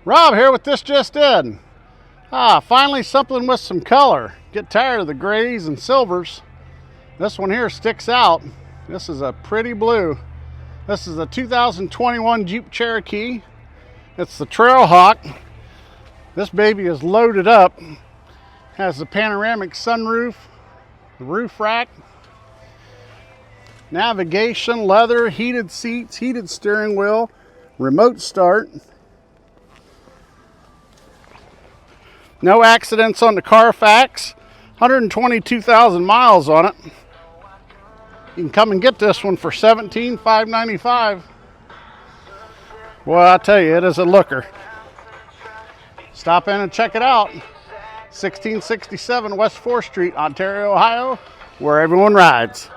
Rob here with This Just In. Finally something with some color. Get tired of the grays and silvers. This one here sticks out. This is a pretty blue. This is a 2021 Jeep Cherokee. It's the Trailhawk. This baby is loaded up. Has the panoramic sunroof, the roof rack, navigation, leather, heated seats, heated steering wheel, remote start. No accidents on the Carfax. 122,000 miles on it. You can come and get this one for $17,595. Boy, I tell you, it is a looker. Stop in and check it out. 1667 West 4th Street, Ontario, Ohio, where everyone rides.